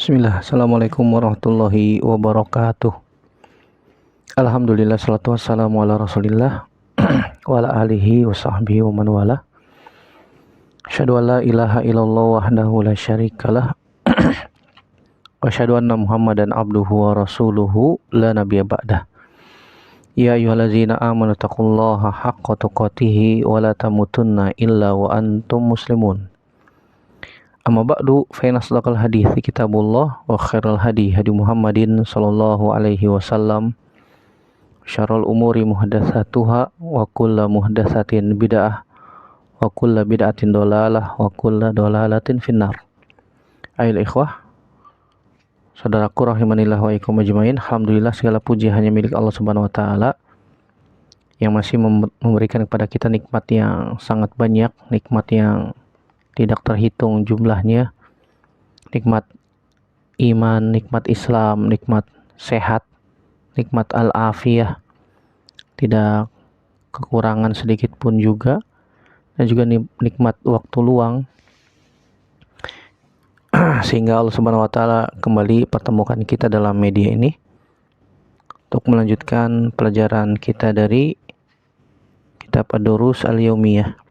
Bismillah, Assalamualaikum warahmatullahi wabarakatuh. Alhamdulillah, salatu wassalamu ala rasulillah wa ala alihi wa sahbihi wa man wala. Asyhadu an la ilaha illallah wahdahu la syarikalah wa asyhadu anna muhammadan abduhu wa rasuluhu la nabiyya ba'dah. Ya ayyuhallazina amanu taqullaha haqqa tuqatih wa la tamutunna illa wa antum muslimun. Amma ba'du, fa inna asdaqal hadithi kitabullah wa khairal hadi Muhammadin sallallahu alaihi wasallam, syarrul umuri muhdatsatuha wa kullu muhdatsatin bid'ah wa kullu bid'atin dhalalah wa kullu dhalalatin finnar. Ayol ikhwah, saudaraku rahimanillah wa ikum ajmain. Alhamdulillah, segala puji hanya milik Allah Subhanahu wa taala yang masih memberikan kepada kita nikmat yang sangat banyak, nikmat yang tidak terhitung jumlahnya, nikmat iman, nikmat Islam, nikmat sehat, nikmat al-afiyah, tidak kekurangan sedikit pun juga, dan juga nikmat waktu luang, sehingga Allah Subhanahu wa taala kembali pertemukan kita dalam media ini untuk melanjutkan pelajaran kita dari kitab Ad-Durus Al-Yaumiyah.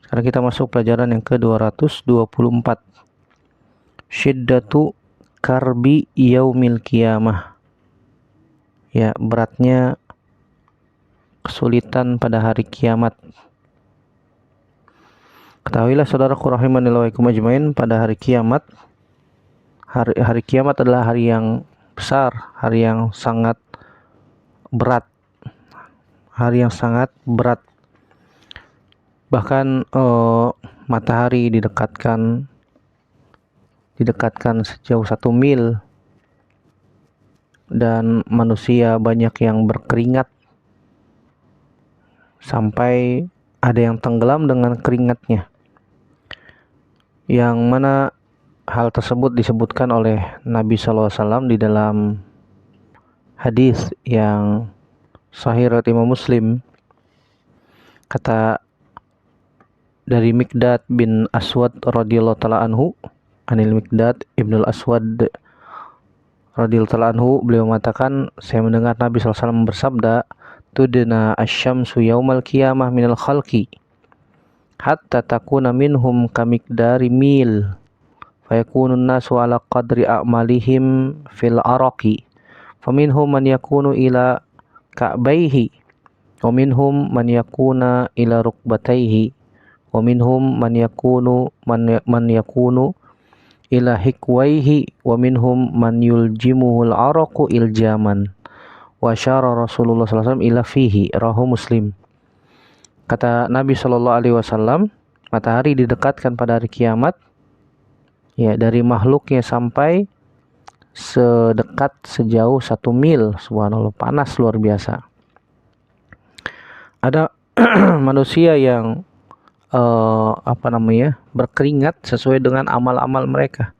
Sekarang kita masuk pelajaran yang ke-224. Syiddatu karbi yaumil qiyamah. Ya, beratnya kesulitan pada hari kiamat. Ketahuilah saudaraku rahimanillah wa ikum ajmain, pada hari kiamat, hari kiamat adalah hari yang besar, hari yang sangat berat. Hari yang sangat berat. Bahkan matahari didekatkan sejauh 1 mil, dan manusia banyak yang berkeringat sampai ada yang tenggelam dengan keringatnya, yang mana hal tersebut disebutkan oleh Nabi SAW di dalam hadis yang sahih riwayat Imam Muslim. Kata dari Miqdad bin Aswad radhiyallahu ta'ala anhu, anil Miqdad ibnul Aswad radhiyallahu ta'ala anhu, beliau mengatakan, saya mendengar Nabi SAW bersabda, tudna asyamsu yaumal qiyamah minal khalqi hatta takuna minhum kamiqdari mil fayakunun nasu ala qadri a'malihim fil araqi faminhum man yakunu ila ka'baihi wa minhum man yakuna ila rukbataihi wa minhum man yakunu ila hikwaihi wa minhum man yuljimuhul araqu iljaman wa syara Rasulullah SAW ila fihi, rawahu Muslim. Kata Nabi SAW, matahari didekatkan pada hari kiamat, ya, dari makhluknya sampai sedekat sejauh 1 mil. Subhanallah, panas luar biasa. Ada manusia yang berkeringat sesuai dengan amal-amal mereka.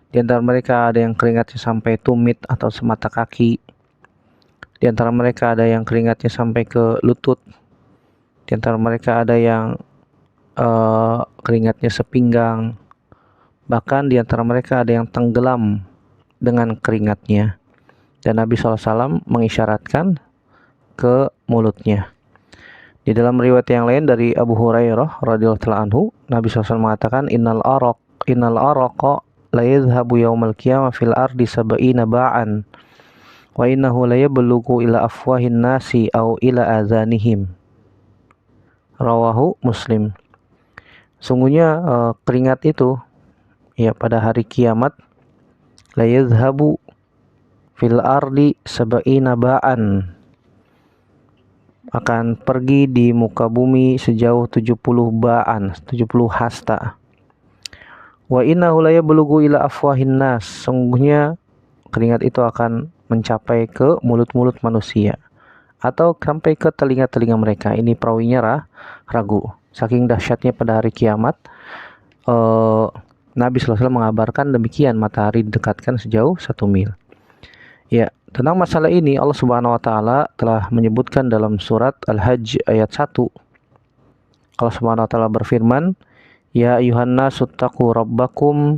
Di antara mereka ada yang keringatnya sampai tumit atau semata kaki. Di antara mereka ada yang keringatnya sampai ke lutut. Di antara mereka ada yang keringatnya sepinggang. Bahkan di antara mereka ada yang tenggelam dengan keringatnya. Dan Nabi SAW mengisyaratkan ke mulutnya. Di dalam riwayat yang lain dari Abu Hurairah radhiyallahu ta'ala anhu, Nabi SAW mengatakan, innal araqa la yadhhabu yaumal qiyamah fil ardi sab'ina ba'an wa innahu la yablughu ila afwahin nasi au ila azanihim, rawahu Muslim. Sungguhnya keringat itu, ya, pada hari kiamat, la yadhhabu fil ardi sab'ina ba'an, akan pergi di muka bumi sejauh 70 ba'an, 70 hasta. Wa innahu la yablughu ila afwahin nas, sungguhnya keringat itu akan mencapai ke mulut-mulut manusia atau sampai ke telinga-telinga mereka. Ini perawinya ragu. Saking dahsyatnya pada hari kiamat, Nabi SAW mengabarkan demikian, matahari didekatkan sejauh 1 mil. Ya, tentang masalah ini Allah Subhanahu wa taala telah menyebutkan dalam surat Al-Hajj ayat 1. Allah Subhanahu wa taala berfirman, ya ayuhan nasu taqu rabbakum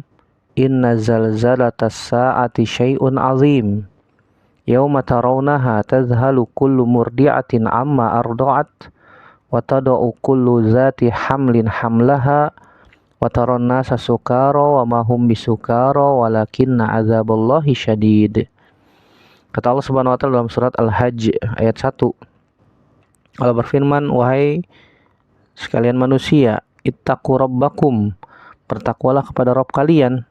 inna zalzalatas sa'ati syai'un azim. Yauma tarawnaha tadhhalu kullu murdi'atin amma arda'at wa tada'u kullu zati hamlin hamlaha wa taran nasa sukara wa ma hum bisukara walakinna azaballahi syadid. Kata Allah Subhanahu wa taala dalam surat Al-Hajj ayat 1. Allah berfirman, wahai sekalian manusia, ittaqu rabbakum, bertakwalah kepada Rabb kalian.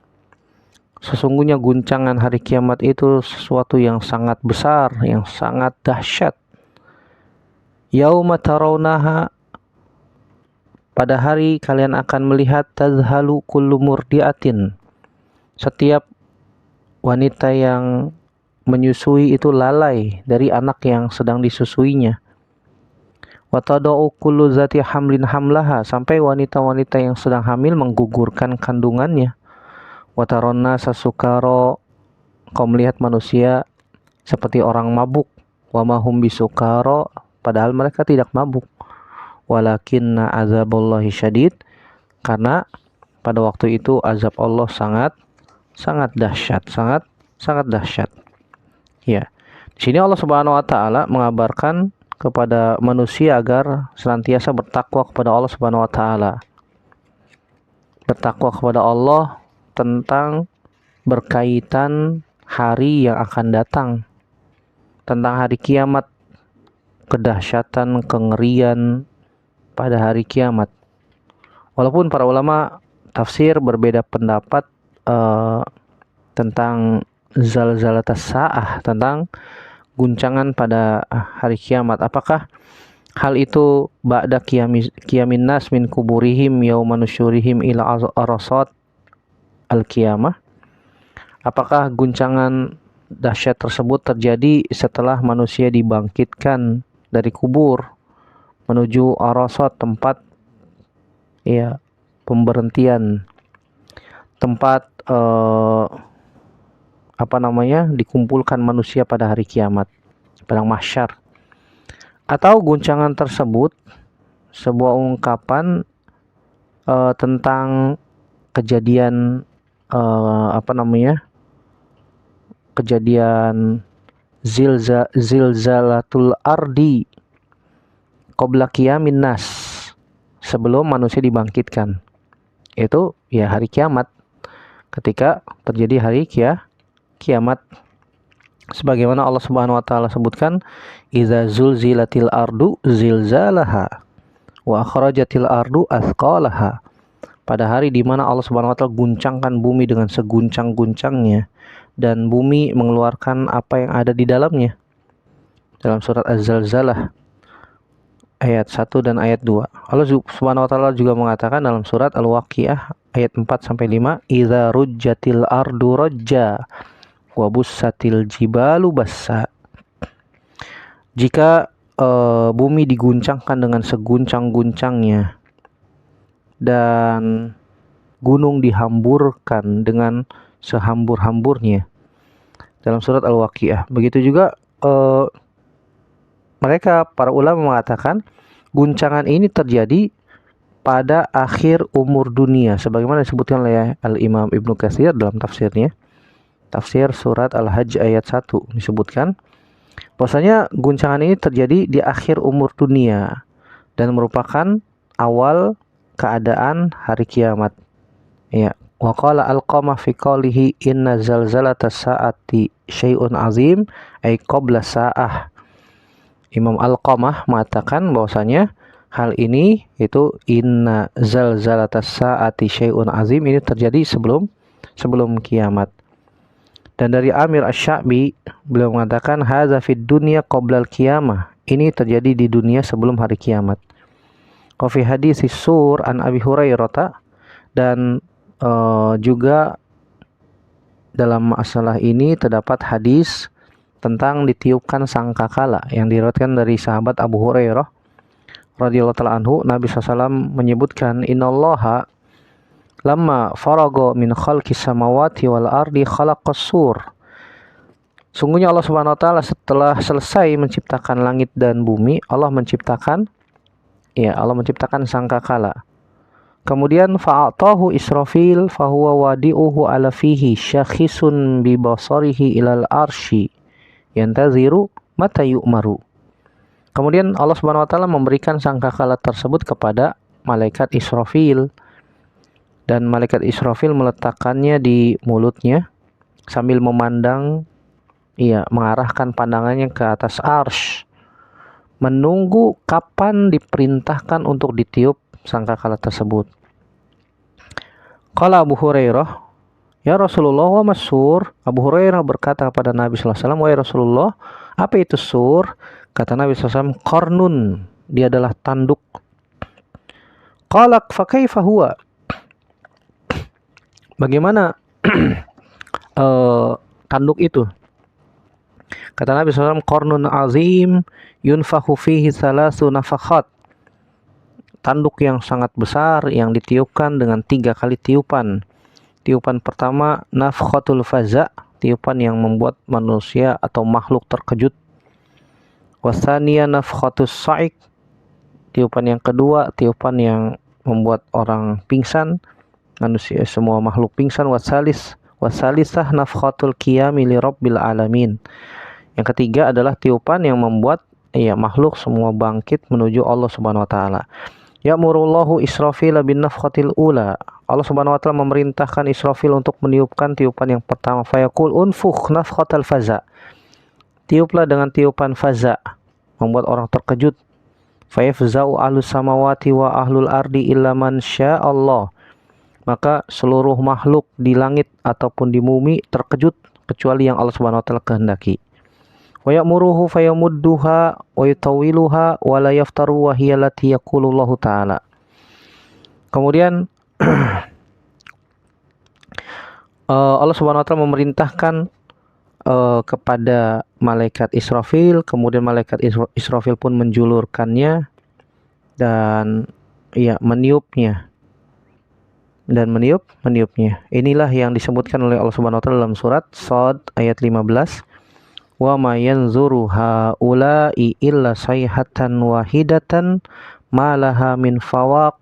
Sesungguhnya guncangan hari kiamat itu sesuatu yang sangat besar, yang sangat dahsyat. Yauma tarawnaha, pada hari kalian akan melihat tadhhalu kullu murdiatin, setiap wanita yang menyusui itu lalai dari anak yang sedang disusuinya. Wa tada'u kullu zati hamlin hamlaha, sampai wanita-wanita yang sedang hamil menggugurkan kandungannya. Wa taronna sasukaro, kau melihat manusia seperti orang mabuk. Wa ma hum bisukaro, padahal mereka tidak mabuk. Walakinna azaballahi syadid, karena pada waktu itu azab Allah sangat dahsyat, sangat dahsyat. Ya. Di sini Allah Subhanahu wa taala mengabarkan kepada manusia agar senantiasa bertakwa kepada Allah Subhanahu wa taala. Bertakwa kepada Allah tentang berkaitan hari yang akan datang, tentang hari kiamat, kedahsyatan, kengerian pada hari kiamat. Walaupun para ulama tafsir berbeda pendapat tentang zalzalatas sa'ah, tentang guncangan pada hari kiamat. Apakah hal itu ba'da qiyamin nas min kuburihim yauma nusyurihim ila arasat al-qiyamah? Apakah guncangan dahsyat tersebut terjadi setelah manusia dibangkitkan dari kubur menuju arasat, tempat pemberhentian, tempat dikumpulkan manusia pada hari kiamat, padang mahsyar? Atau guncangan tersebut sebuah ungkapan tentang kejadian kejadian zilzalatul ardi qabla qiyamin nas, sebelum manusia dibangkitkan. Itu ya hari kiamat, ketika terjadi hari kiamat. Sebagaimana Allah Subhanahu wa taala sebutkan, idza zulzilatil ardu zilzalaha wa akhrajatil ardu athqalaha. Pada hari di mana Allah Subhanahu wa taala guncangkan bumi dengan seguncang-guncangnya dan bumi mengeluarkan apa yang ada di dalamnya. Dalam surat Az-Zalzalah ayat 1 dan ayat 2. Allah Subhanahu wa taala juga mengatakan dalam surat Al-Waqiah ayat 4 sampai 5, idza rujjatil ardu rajja wa bussatil jibalu bassa. Jika bumi diguncangkan dengan seguncang-guncangnya dan gunung dihamburkan dengan sehambur-hamburnya, dalam surat Al-Waqiah. Begitu juga mereka, para ulama mengatakan guncangan ini terjadi pada akhir umur dunia, sebagaimana disebutkan oleh Al-Imam Ibnu Katsir dalam tafsirnya. Tafsir surat Al-Hajj ayat 1 disebutkan bahwasanya guncangan ini terjadi di akhir umur dunia dan merupakan awal keadaan hari kiamat. Ya, wa qala al-qamah fi qawlihi inna zalzalatas sa'ati syai'un azim ay qabla sa'ah. Imam Al-Qamah mengatakan bahwasanya hal ini itu inna zalzalatas sa'ati syai'un azim ini terjadi sebelum kiamat. Dan dari Amir Asy-Sya'bi, beliau mengatakan hadza fid dunya qabla al-qiyamah, ini terjadi di dunia sebelum hari kiamat. Wa fi hadis sur an Abi Hurairah, dan juga dalam masalah ini terdapat hadis tentang ditiupkan sangkakala yang diriwayatkan dari sahabat Abu Hurairah radhiyallahu taala anhu. Nabi SAW menyebutkan, innallaha lamma farago min khalqis samawati wal ardi khalaqas sur. Sungguhnya Allah Subhanahu wa taala setelah selesai menciptakan langit dan bumi, Allah menciptakan sangkakala. Kemudian fa'atahu Israfil fahuwa wadi'uhu ala fihi syakhisun bi basarihi ilal arsy yantaziru mata yu'maru. Kemudian Allah Subhanahu wa taala memberikan sangkakala tersebut kepada malaikat Israfil, dan malaikat Israfil meletakkannya di mulutnya sambil memandang, mengarahkan pandangannya ke atas arsy, menunggu kapan diperintahkan untuk ditiup sangkakala tersebut. Qala Abu Hurairah, ya Rasulullah, wa masur. Abu Hurairah berkata kepada Nabi sallallahu alaihi wasallam, wahai Rasulullah, apa itu sur? Kata Nabi sallallahu alaihi wasallam, qarnun, dia adalah tanduk. Qala fa kaifa huwa? Bagaimana tanduk itu? Kata Nabi SAW, qarnun azim yunfahu fihi thalasu nafakhat. Tanduk yang sangat besar yang ditiupkan dengan 3 kali tiupan. Tiupan pertama nafkhatul faza, tiupan yang membuat manusia atau makhluk terkejut. Wasaniya nafkhatus sa'iq, tiupan yang kedua tiupan yang membuat orang pingsan, manusia semua makhluk pingsan. Wasalisah nafkhatul qiyami li rabbil alamin. Yang ketiga adalah tiupan yang membuat makhluk semua bangkit menuju Allah Subhanahu wa taala. Ya'murullahu Israfil bin nafkhatil ula. Allah Subhanahu wa taala memerintahkan Israfil untuk meniupkan tiupan yang pertama. Fayaqul unfukh nafkhatal faza. Tiuplah dengan tiupan faza, membuat orang terkejut. Fayafza'u ahlus samawati wa ahlul ardi illa man sya'allah. Maka seluruh makhluk di langit ataupun di bumi terkejut kecuali yang Allah Subhanahu wa taala kehendaki. Wa ya'muruhu fayamudduha wa yutawiluha wa la yaftaru wa hiya allati yaqulullahu ta'ala. Kemudian Allah Subhanahu wa taala memerintahkan kepada malaikat Israfil, kemudian malaikat Israfil pun menjulurkannya dan meniupnya. Inilah yang disebutkan oleh Allah Subhanahu wa taala dalam surat Shad ayat 15. Wa ma yanzuru haula'i illa sayhatan wahidatan ma laha min fawaq.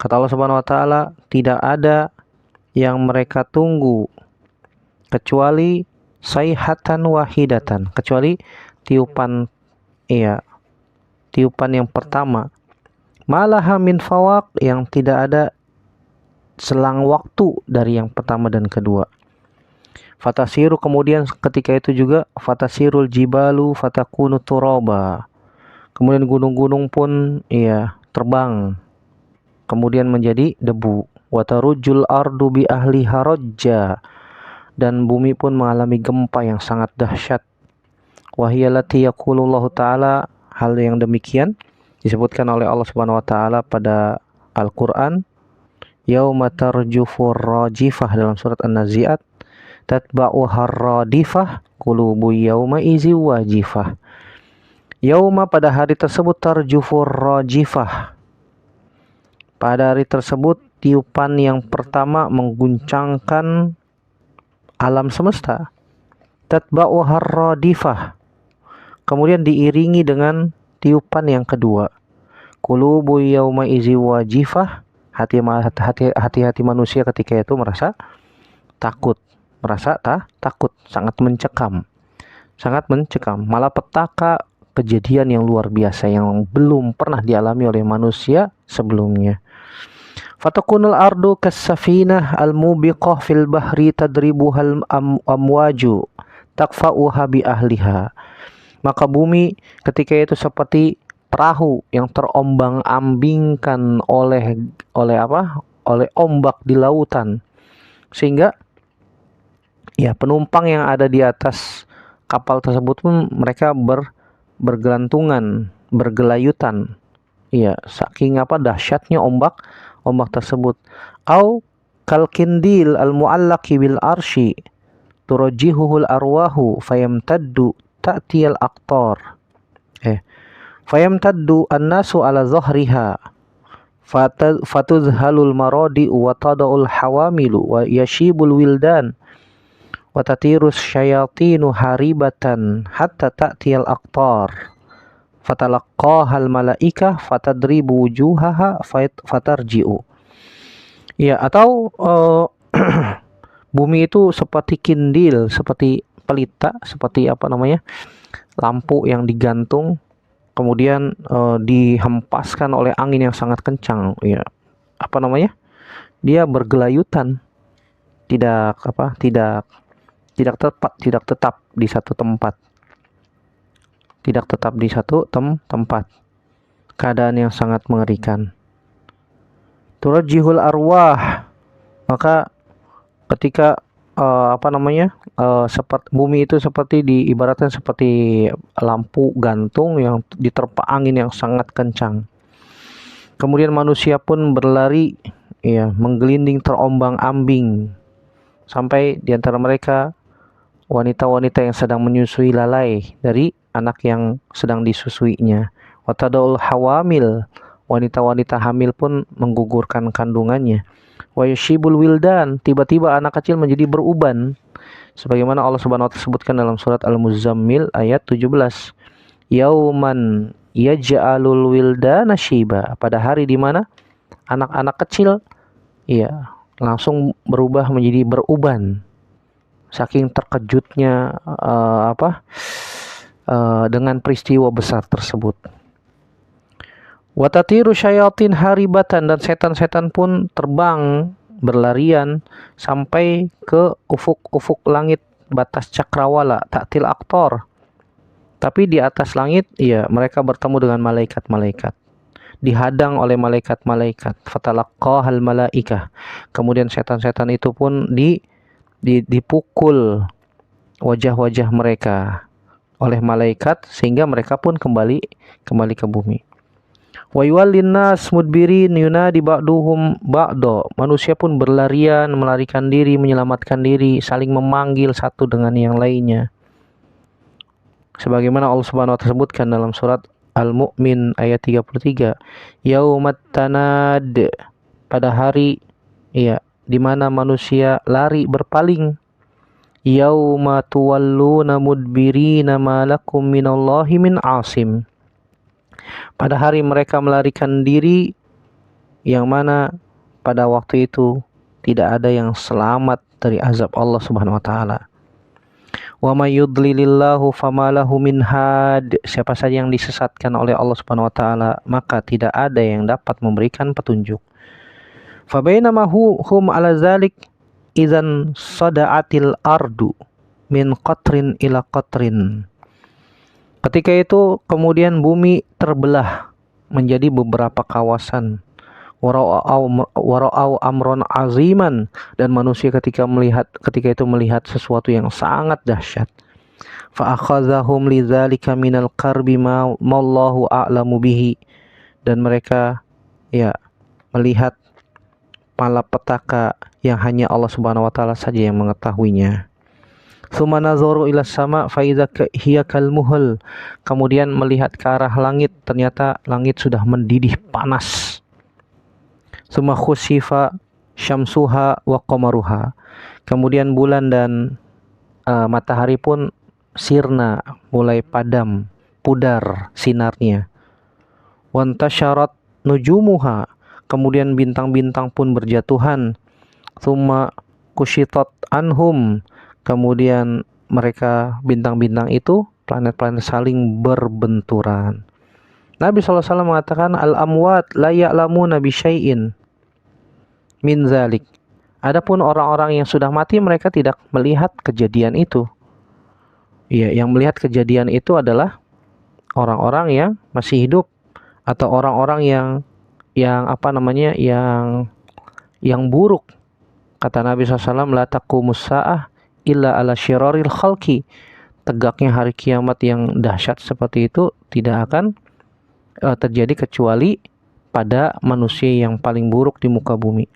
Kata Allah Subhanahu wa taala, tidak ada yang mereka tunggu kecuali sayhatan wahidatan, kecuali tiupan yang pertama. Malaha min fawaq, yang tidak ada selang waktu dari yang pertama dan kedua. Fatasiru, kemudian ketika itu juga fatasirul jibalu fatakunu turaba. Kemudian gunung-gunung pun terbang kemudian menjadi debu. Watarujul ardu bi ahli harajja, dan bumi pun mengalami gempa yang sangat dahsyat. Wahiyallati yaqulullahu ta'ala, hal yang demikian disebutkan oleh Allah Subhanahu wa taala pada Al-Qur'an. Yauma tarjufur rajifah, dalam surat An-Nazi'at. Tatba'uhar radifah qulubu yauma izi wajifah. Yauma, pada hari tersebut, tarjufur rajifah, pada hari tersebut tiupan yang pertama mengguncangkan alam semesta. Tatba'uhar radifah, kemudian diiringi dengan tiupan yang kedua. Qulubu yauma izi wajifah, hati-hati manusia ketika itu merasa takut, sangat mencekam. Malapetaka, kejadian yang luar biasa yang belum pernah dialami oleh manusia sebelumnya. Fatakunul ardu kas-safinah al-mubiqah fil bahri tadribuhal amwaju takfa'uha bi ahliha. Maka bumi ketika itu seperti perahu yang terombang-ambingkan oleh ombak di lautan, sehingga penumpang yang ada di atas kapal tersebut pun mereka bergelantungan, bergelayutan. Saking dahsyatnya ombak tersebut. Au kalkindil al-mu'allaqi bil arsy turajjihuhul arwahu fayamtaddu ta'tiyal aqtar. Fayamtaddu an-nasu ala dhahriha fatuzhalul maradi wa tada'ul hawamilu wa yashibul wildan watatirus syayatinu haribatan hatta ta'tiyal aqtar Fatalaqqahal malaikah fatadribu wujuhaha fatarji'u. Ya, atau bumi itu seperti kindil, seperti pelita, seperti apa namanya, lampu yang digantung, kemudian dihempaskan oleh angin yang sangat kencang. Ya, apa namanya, dia bergelayutan, tidak tetap di satu tempat, tempat. Keadaan yang sangat mengerikan. Turajihul arwah, maka ketika seperti bumi itu seperti diibaratkan seperti lampu gantung yang diterpa angin yang sangat kencang. Kemudian manusia pun berlari, ya, menggelinding terombang-ambing, sampai di antara mereka wanita-wanita yang sedang menyusui lalai dari anak yang sedang disusuinya. Watadaul hawamil, wanita-wanita hamil pun menggugurkan kandungannya. Wa yushibul wildan, tiba-tiba anak kecil menjadi beruban, sebagaimana Allah Subhanahu wa taala sebutkan dalam surat Al-Muzammil ayat 17. Yauman yaj'alul wildana syiba, pada hari di mana anak-anak kecil langsung berubah menjadi beruban, saking terkejutnya dengan peristiwa besar tersebut. Watatiru syayatin haribatan, dan setan-setan pun terbang berlarian sampai ke ufuk-ufuk langit batas cakrawala, ta'til aktor. Tapi di atas langit, mereka bertemu dengan malaikat-malaikat, dihadang oleh malaikat-malaikat. Fatalaqqahal malaikah, kemudian setan-setan itu pun dipukul wajah-wajah mereka oleh malaikat, sehingga mereka pun kembali ke bumi. Wa yuwallin nas mudbirin yunadi ba'duhum ba'da, manusia pun berlarian, melarikan diri, menyelamatkan diri, saling memanggil satu dengan yang lainnya. Sebagaimana Allah Subhanahu wa taala sebutkan dalam surat Al-Mu'min ayat 33, yaumat tanad, pada hari di mana manusia lari berpaling. Yauma tuwalluna mudbirina ma lakum minallahi min asim, pada hari mereka melarikan diri, yang mana pada waktu itu tidak ada yang selamat dari azab Allah Subhanahu wa taala. Wa may yudlilillahu famalahu min had, siapa saja yang disesatkan oleh Allah Subhanahu wa taala, maka tidak ada yang dapat memberikan petunjuk. Fa bainama hum ala zalik idzan sada'atil ardu min qatrin ila qatrin, ketika itu kemudian bumi terbelah menjadi beberapa kawasan. Wara'au amron aziman, dan manusia ketika itu melihat sesuatu yang sangat dahsyat. Fa akhadzahum lidzalika minal karbi ma Allahu a'lamu bihi, dan mereka melihat malapetaka yang hanya Allah Subhanahu wa taala saja yang mengetahuinya. Tsumma nazaru ila sama fa idza hiya kalmuhul, kemudian melihat ke arah langit, ternyata langit sudah mendidih panas. Tsumma khusifa syamsuha wa qamaruha, kemudian bulan dan matahari pun sirna, mulai padam, pudar sinarnya. Wantasyarat nujumuha, kemudian bintang-bintang pun berjatuhan. Tsumma kushitat anhum, kemudian mereka, bintang-bintang itu, planet-planet, saling berbenturan. Nabi SAW mengatakan, al-amwat la ya'lamuna bi syai'in min zalik, adapun orang-orang yang sudah mati, mereka tidak melihat kejadian itu. Yang melihat kejadian itu adalah orang-orang yang masih hidup, atau orang-orang yang buruk. Kata Nabi SAW, la taqumus sa'ah illa ala syiraril khalqi, tegaknya hari kiamat yang dahsyat seperti itu tidak akan terjadi kecuali pada manusia yang paling buruk di muka bumi.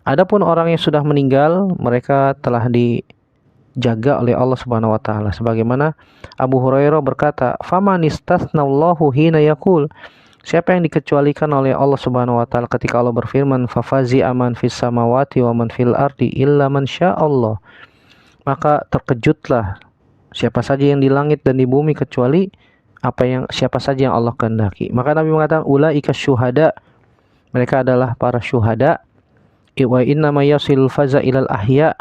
Adapun orang yang sudah meninggal, mereka telah dijaga oleh Allah Subhanahu wa taala, sebagaimana Abu Hurairah berkata, faman istatsnallahu hina yaqul, siapa yang dikecualikan oleh Allah Subhanahu wa taala ketika Allah berfirman, fafazi aman fis samawati wa man fil ardi illa man sya'allah, maka terkejutlah siapa saja yang di langit dan di bumi kecuali siapa saja yang Allah kehendaki. Maka Nabi mengatakan ulaika syuhada, mereka adalah para syuhada. Wa inna ma yasil faza ilal ahya,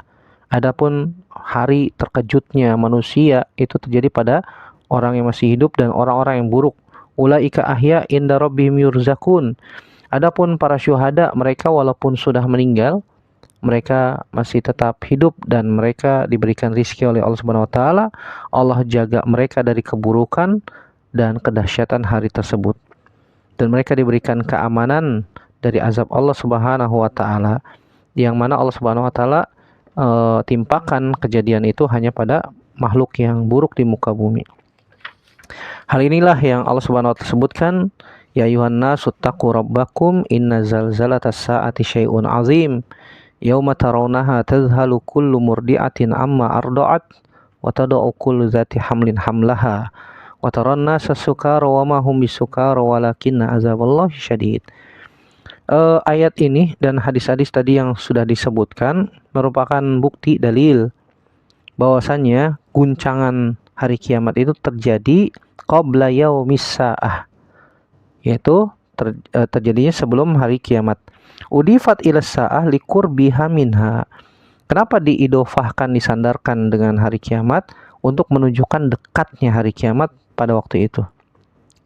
adapun hari terkejutnya manusia itu terjadi pada orang yang masih hidup dan orang-orang yang buruk. Ulaika ahya inda rabbihim yurzakun, adapun para syuhada, mereka walaupun sudah meninggal, mereka masih tetap hidup dan mereka diberikan rizki oleh Allah Subhanahu wa taala. Allah jaga mereka dari keburukan dan kedahsyatan hari tersebut. Dan mereka diberikan keamanan dari azab Allah Subhanahu wa taala, yang mana Allah Subhanahu wa taala timpakan kejadian itu hanya pada makhluk yang buruk di muka bumi. Hal inilah yang Allah Subhanahu wa taala sebutkan, ya ayuhan nasu taqu rabbakum inna zalzalatas saati syai'un azim yauma tarawnaha tadhhalu kullu murdi'atin amma arda'at wa tada'u kullu dzati hamlin hamlaha wa taran nasa sukara wa ma hum bisukara walakinna azaballahi syadid. Ayat ini dan hadis-hadis tadi yang sudah disebutkan merupakan bukti dalil bahwasannya guncangan hari kiamat itu terjadi qabla yaumis saah, yaitu terjadinya sebelum hari kiamat. Udifat ila saah liqurbiha minha. Kenapa diidofahkan, disandarkan dengan hari kiamat? Untuk menunjukkan dekatnya hari kiamat pada waktu itu.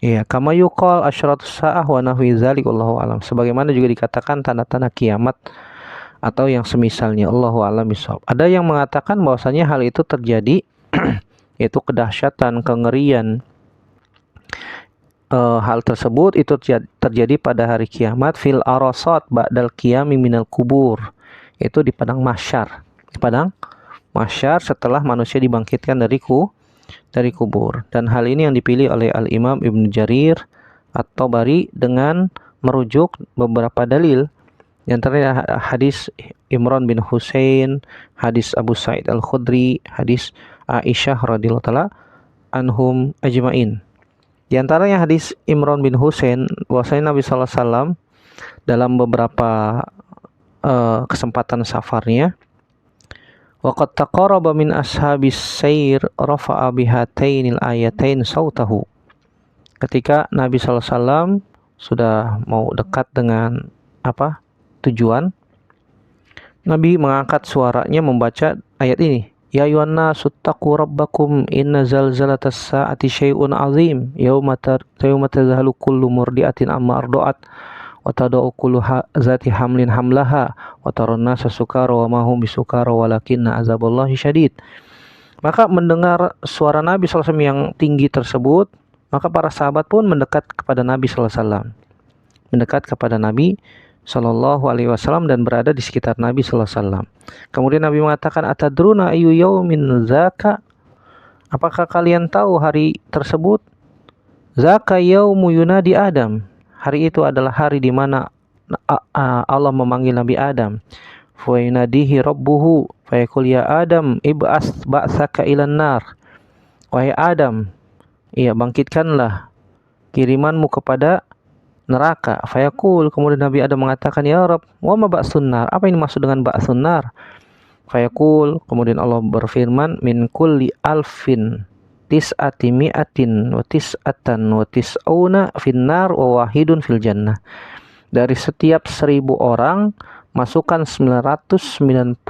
Ya, kama yuqal asyratus saah wa nahwi dzalik, wallahu alam. Sebagaimana juga dikatakan tanda-tanda kiamat atau yang semisalnya, Allahu a'lam bishawab. Ada yang mengatakan bahwasanya hal itu terjadi yaitu kedahsyatan, kengerian. Hal tersebut itu terjadi pada hari kiamat fil arasat ba'dal qiyami minal kubur, yaitu di padang mahsyar. Di padang mahsyar setelah manusia dibangkitkan dari kubur. Dan hal ini yang dipilih oleh Al-Imam Ibnu Jarir At-Tabari dengan merujuk beberapa dalil, di antaranya hadis Imran bin Husain, hadis Abu Sa'id Al-Khudri, hadis Aisyah radhiyallahu taala anhum ajmain. Di antaranya hadis Imran bin Husain, bahwasanya Nabi sallallahu alaihi wasallam dalam beberapa kesempatan safarnya, waqad taqarraba min ashabis sayr rafa'a bihatainil ayatain sautahu. Ketika Nabi sallallahu alaihi wasallam sudah mau dekat dengan tujuan, Nabi mengangkat suaranya membaca ayat ini. Ya ayyuhan nasu taqu rabbakum inna zalzalatas saati syai'un azim yauma tadhhalu kullu murdi'atin amma arda'at wa tada'u kullu zati hamlin hamlaha wa taran nasa sukara wa ma hum bisukara walakinna azaballahi syadid. Maka mendengar suara Nabi sallallahu alaihi wasallam yang tinggi tersebut, maka para sahabat pun mendekat kepada Nabi sallallahu alaihi wasallam. Mendekat kepada Nabi sallallahu alaihi wasallam dan berada di sekitar Nabi sallallahu alaihi wasallam. Kemudian Nabi mengatakan, atadruna ayu yaumin zaka? Apakah kalian tahu hari tersebut? Zaka yaumu yunadi Adam. Hari itu adalah hari di mana Allah memanggil Nabi Adam. Fa yunadihi rabbuhu fa yaqul ya Adam ib'as ba'saka ilan nar. Wahai Adam, bangkitkanlah kirimanmu kepada neraka. Fayaqul, kemudian Nabi Adam mengatakan, ya Rabb, wa ma ba'sun nar? Apa ini maksud dengan ba'sun nar? Fayaqul, kemudian Allah berfirman, min kulli alfin tis'ati mi'atin wa tis'atan wa tis'una finnar wa wahidun fil jannah. Dari setiap 1000 orang masukkan 999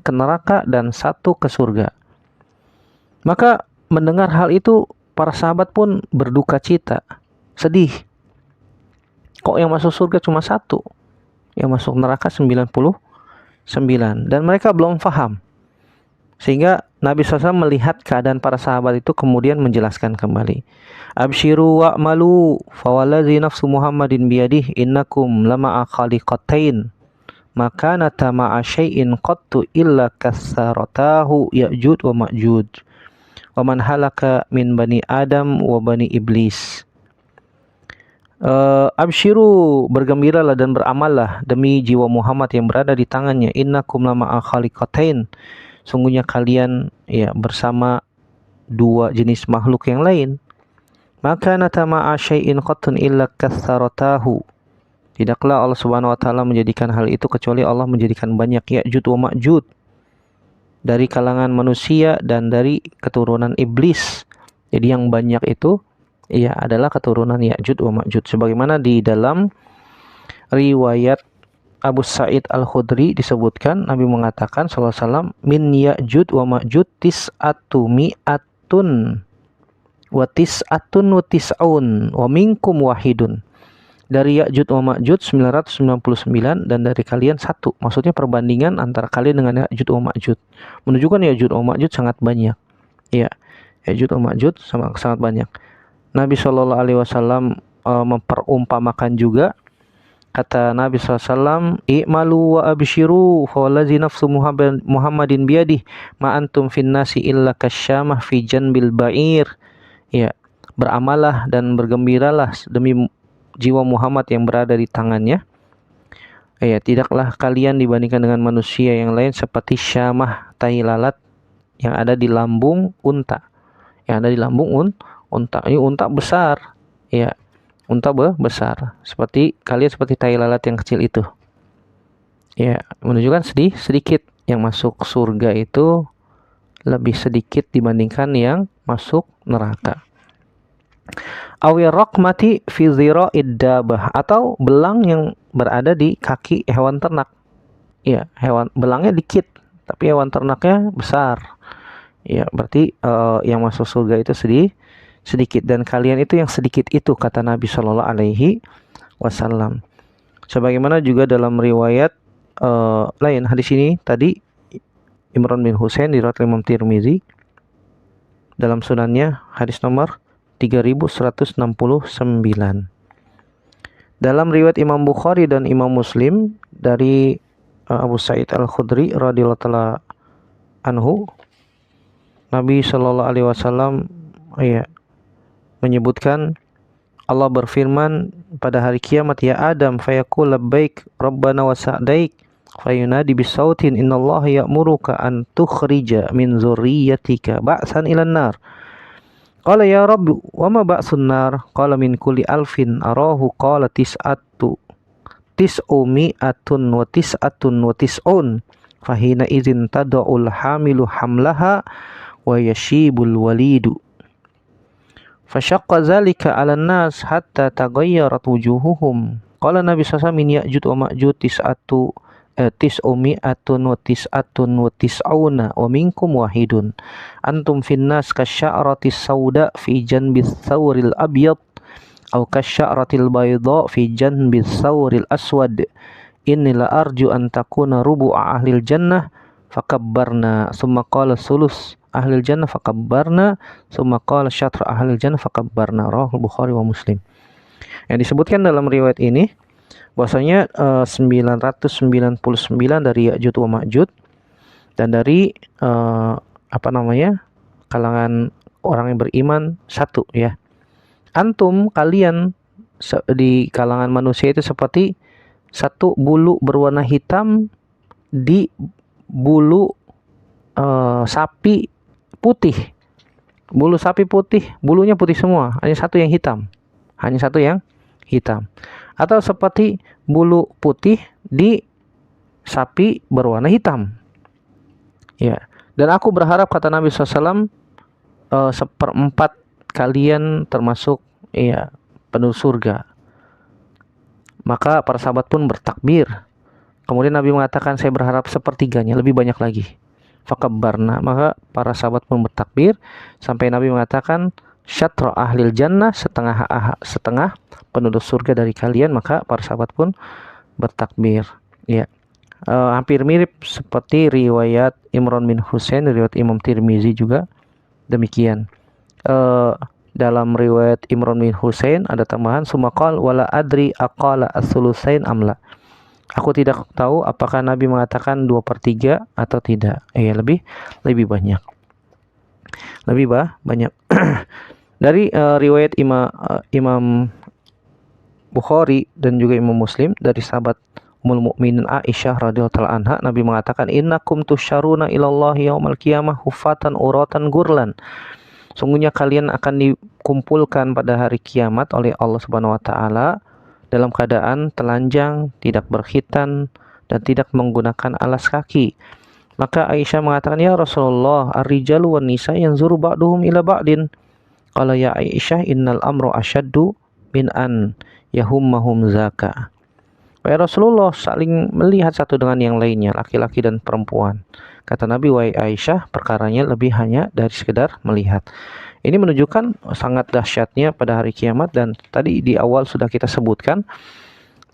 ke neraka dan 1 ke surga. Maka mendengar hal itu para sahabat pun berduka cita, sedih. Kok yang masuk surga cuma 1, yang masuk neraka 99? Dan mereka belum paham. Sehingga Nabi SAW melihat keadaan para sahabat itu, kemudian menjelaskan kembali. Abshiru wa'malu fawaladzi nafsu Muhammadin biyadih innakum lama'a khaliqatain maka nata ma'a syai'in qattu illa kassaratahu ya'jud wa ma'jud wa man halaka min bani Adam wa bani Iblis. Abshiru, bergembiralah dan beramallah demi jiwa Muhammad yang berada di tangannya. Innakum lama'a khaliqatain, sungguhnya kalian bersama 2 jenis makhluk yang lain. Maka natama'a syai'in qattun illa katsaratahu, tidaklah Allah Subhanahu wa taala menjadikan hal itu kecuali Allah menjadikan banyak Ya'jud wa Ma'jud dari kalangan manusia dan dari keturunan iblis Jadi yang banyak itu ya adalah keturunan Ya'juj wa Ma'juj. Sebagaimana di dalam riwayat Abu Sa'id Al-Khudri disebutkan, Nabi mengatakan sallallahu alaihi wasallam, min Ya'juj wa Ma'juj tis'atu mi'atun wa tis'atun wa tis'un wa minkum wahidun. Dari Ya'juj wa Ma'juj 999 dan dari kalian satu. Maksudnya perbandingan antara kalian dengan Ya'juj wa Ma'juj. Menunjukkan Ya'juj wa Ma'juj sangat banyak. Ya, Ya'juj wa Ma'juj sangat banyak. Nabi Shallallahu alaihi wasallam memperumpamakan juga, kata Nabi SAW, i'malu wa abshiru fa wallazi nafsu Muhammadin biyadih ma antum finnasi illa kasyamah fi janbil ba'ir. Ya, beramalah dan bergembiralah demi jiwa Muhammad yang berada di tangannya. Ya, tidaklah kalian dibandingkan dengan manusia yang lain seperti syamah, tai lalat yang ada di lambung unta. Yang ada di lambung unta. Ini unta besar. Ya, unta besar. Seperti kalian seperti tai lalat yang kecil itu. Ya, menunjukkan sedikit yang masuk surga itu lebih sedikit dibandingkan yang masuk neraka. Awir raqmati fi dhira'id dabah, atau belang yang berada di kaki hewan ternak. Ya, belangnya dikit tapi hewan ternaknya besar. Ya, berarti yang masuk surga itu sedikit, dan kalian itu yang sedikit itu, kata Nabi Shallallahu alaihi wasallam. Sebagaimana juga dalam riwayat lain, hadis ini tadi Imran bin Husain diriwayatkan Imam Tirmizi dalam sunannya, hadis nomor 3169. Dalam riwayat Imam Bukhari dan Imam Muslim dari Abu Sa'id Al-Khudri radhiyallahu ta'ala anhu, Nabi Shallallahu alaihi wasallam menyebutkan, Allah berfirman pada hari kiamat, ya Adam fayaqul labbaik rabbana wa sa'daik fayunadi bisautin innallaha ya'muruka an tukhrija min dzurriyyatika ba'san ilan nar. Qala ya Rabbi wa ma ba'sun nar? Qala min kulli alfin arahu qala tis'atu tis'umi'atun wa tis'atun wa tis'un fahina idzin tad'ul hamilu hamlaha wa yashibul walidu. Fashaqqa dzalika 'alan nas hatta taghayyarat wujuhuhum. Qala Nabi sallallahu alaihi wasallam, min Ya'juj wa Ma'juj tis'umi'atun wa tis'atun wa tis'una wa minkum wahidun. Antum finnas kasya'ratis sauda fi janbis thawril abyad aw kasya'ratil bayda fi janbis thawril aswad. Inni la arju an takuna rubu'a ahlil jannah fakabbarna summa qala sulus ahlil jannah fakabbarna summa qala syatra ahlil jannah fakabbarna. Rahul Bukhari wa Muslim. Yang disebutkan dalam riwayat ini bahwasanya 999 dari Ya'juj wa Ma'juj, dan dari kalangan orang yang beriman satu, ya. Antum kalian di kalangan manusia itu seperti satu bulu berwarna hitam di bulu sapi putih. Bulu sapi putih, bulunya putih semua, hanya satu yang hitam. Atau seperti bulu putih di sapi berwarna hitam. Ya. Dan aku berharap, kata Nabi SAW, 1/4 kalian termasuk penduduk surga. Maka para sahabat pun bertakbir. Kemudian Nabi mengatakan, saya berharap 1/3-nya, lebih banyak lagi. Fakabbarna, maka para sahabat pun bertakbir sampai Nabi mengatakan, syatra ahlil jannah, setengah penduduk surga dari kalian. Maka para sahabat pun bertakbir. Ya, hampir mirip seperti riwayat Imran bin Husain, riwayat Imam Tirmizi juga demikian. Dalam riwayat Imran bin Husain ada tambahan, sumaqal wala adri aqala as-sulusain amla. Aku tidak tahu apakah Nabi mengatakan 2/3 atau tidak. Lebih banyak. Banyak. Dari riwayat Imam Bukhari dan juga Imam Muslim dari sahabat Ummul Mukminin Aisyah radhiyallahu anha, Nabi mengatakan, innakum tusyaruna ilallahi yaumal qiyamah hufatan uratan gurlan. Sungguhnya kalian akan dikumpulkan pada hari kiamat oleh Allah Subhanahu wa taala dalam keadaan telanjang, tidak berkhitan, dan tidak menggunakan alas kaki. Maka Aisyah mengatakan, ya Rasulullah, ar-rijalu wan nisa yanzuru ba'duhum ila ba'din. Qala ya Aisyah innal amru asyaddu min an yahummahum zaka. Wahai Rasulullah, saling melihat satu dengan yang lainnya, laki-laki dan perempuan. Kata Nabi, wahai Aisyah, perkaranya lebih hanya dari sekedar melihat. Ini menunjukkan sangat dahsyatnya pada hari kiamat, dan tadi di awal sudah kita sebutkan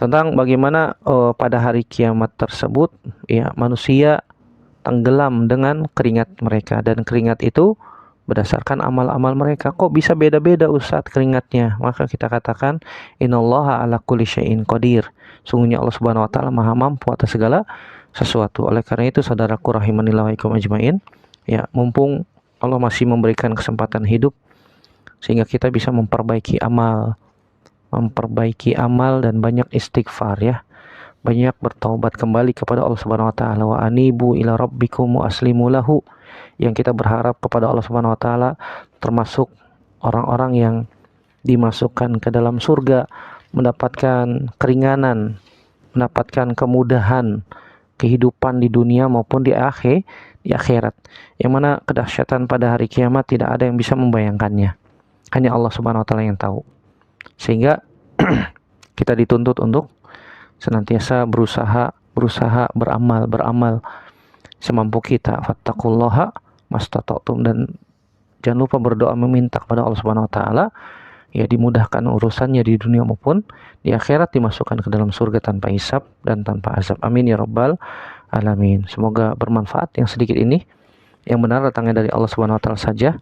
tentang bagaimana pada hari kiamat tersebut ya manusia tenggelam dengan keringat mereka, dan keringat itu berdasarkan amal-amal mereka. Kok bisa beda-beda Ustadz keringatnya? Maka kita katakan innallaha ala kulli syai'in qadir. Sungguhnya Allah Subhanahu wa taala Maha mampu atas segala sesuatu. Oleh karena itu saudaraku rahimanillah wa ikum ajmain, ya mumpung Allah masih memberikan kesempatan hidup sehingga kita bisa memperbaiki amal dan banyak istighfar ya. Banyak bertaubat kembali kepada Allah Subhanahu wa taala, wa anibu ila rabbikum wa aslimu lahu. Yang kita berharap kepada Allah Subhanahu wa taala termasuk orang-orang yang dimasukkan ke dalam surga, mendapatkan keringanan, mendapatkan kemudahan kehidupan di dunia maupun di akhirat. Yang mana kedahsyatan pada hari kiamat tidak ada yang bisa membayangkannya. Hanya Allah Subhanahu wa taala yang tahu. Sehingga kita dituntut untuk senantiasa berusaha beramal semampu kita. Fattaqullaha mastata'tum, dan jangan lupa berdoa meminta kepada Allah Subhanahu wa taala ya dimudahkan urusannya di dunia maupun di akhirat, dimasukkan ke dalam surga tanpa hisab dan tanpa azab. Amin ya rabbal alamin. Semoga bermanfaat yang sedikit ini. Yang benar datangnya dari Allah Subhanahu wa taala saja.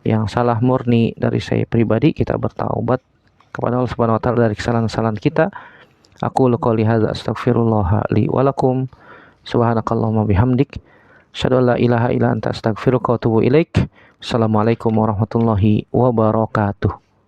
Yang salah murni dari saya pribadi. Kita bertaubat kepada Allah Subhanahu wa taala dari kesalahan-kesalahan kita. Aku qouli hadza astaghfirullah li wa lakum. Subhanakallahumma bihamdik, asyhadu an la ilaha illa anta astaghfiruka wa atubu ilaik. Assalamualaikum warahmatullahi wabarakatuh.